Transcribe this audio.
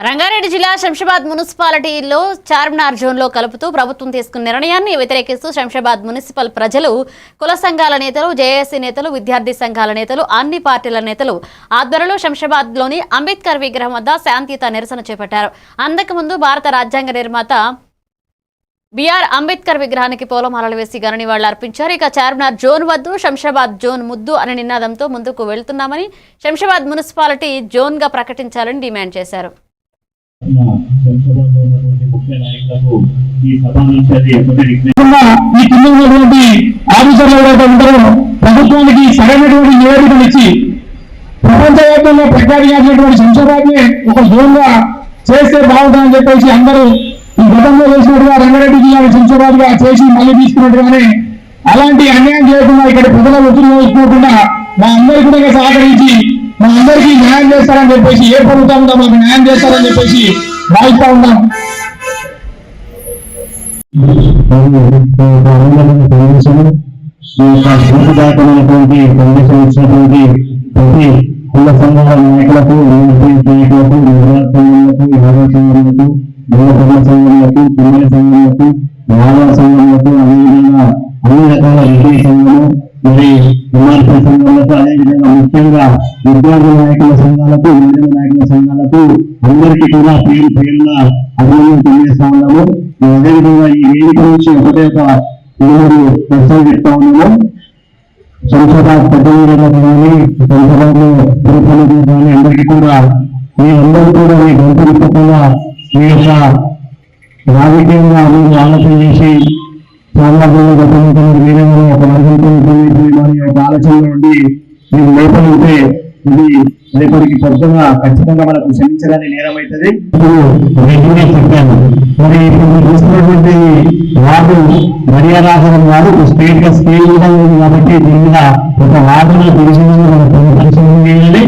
రంగారెడ్డి జిల్లా శంషాబాద్ మున్సిపాలిటీలో చార్మినార్ జోన్లో కలుపుతూ ప్రభుత్వం తీసుకున్న నిర్ణయాన్ని వ్యతిరేకిస్తూ శంషాబాద్ మున్సిపల్ ప్రజలు కుల సంఘాల నేతలు, జేఏసీ నేతలు, విద్యార్థి సంఘాల నేతలు, అన్ని పార్టీల నేతలు ఆధ్వర్యంలో శంషాబాద్లోని అంబేద్కర్ విగ్రహం వద్ద శాంతియుత నిరసన చేపట్టారు. అంతకుముందు భారత రాజ్యాంగ నిర్మాత బిఆర్ అంబేద్కర్ విగ్రహానికి పూలమాలలు వేసి ఘన నివాళులు అర్పించారు. ఇక చార్మినార్ జోన్ వద్దు, శంషాబాద్ జోన్ ముద్దు అనే నినాదంతో ముందుకు వెళ్తున్నామని శంషాబాద్ మున్సిపాలిటీ జోన్ గా ప్రకటించాలని డిమాండ్ చేశారు. ప్రభుత్వానికి సరైనటువంటి నివేదికలు ఇచ్చి ప్రపంచవ్యాప్తంగా ప్రఖ్యాతిగాసినటువంటి శంషాబాద్ ని ఒక జోన్ గా చేస్తే బాగుంటుందని చెప్పేసి అందరూ ఈ గతంలో చేసినట్టుగా రంగారెడ్డి జిల్లాని శంషాబాద్ గా చేసి మళ్ళీ తీసుకున్నట్టుగానే అలాంటి అన్యాయం చేయకుండా ఇక్కడ ప్రజల ఒత్తిడి వేసుకోకుండా మా అందరికీ కూడా సహకరించి మా అందరికీ న్యాయం చేస్తారని చెప్పేసి ఏ ప్రభుత్వం కూడా మాకు న్యాయం చేస్తారని చెప్పేసి భావిస్తా ఉన్నాం. ఇచ్చినటువంటి ప్రతి కుల సంఘాల నాయకులకు, సంఘాలకు, పిల్లల సంఘాలకు, మానవ సంఘాలకు, అదేవిధంగా అన్ని రకాల విద్యా సంఘాలు, మరి విద్యార్థి సంఘాలకు, అదేవిధంగా ముఖ్యంగా విద్యార్థి నాయకుల సంఘాలకు, యువజన నాయకుల సంఘాలకు అందరికీ కూడా పేరు పేరున అభినందనలు తెలియజేస్తా ఉన్నాము. అదేవిధంగా ఈ వేదిక నుంచి ఒకటే ఒక 3 ప్రశ్నలు చెప్తా ఉన్నాము. శంషాబాద్ పెద్దలకు కానీ, శంషాబాద్ గురుకులకు కానీ అందరికీ కూడా మీరందరూ కూడా మీ గొంతు విప్పకుండా మీ యొక్క రాజకీయంగా మీరు ఆలోచన చేసి సామాజికంగా గతంలో వేరేగా ఒక వర్గంతో ఒక ఆలోచన నుండి మీరు లేపలితే ఇది రేపటికి పొద్దుగా ఖచ్చితంగా మనకు క్షమించడానికి నేరమవుతుంది. ఇప్పుడు చెప్పాను. మరి ఇప్పుడు మీరు చూస్తున్నటువంటి వార్డు మర్యాదాసనం కాదు, స్టేట్ గా స్కేల్ కూడా ఉంది కాబట్టి దీని మీద ఒక వార్డులో పరిశీలన చేయాలి.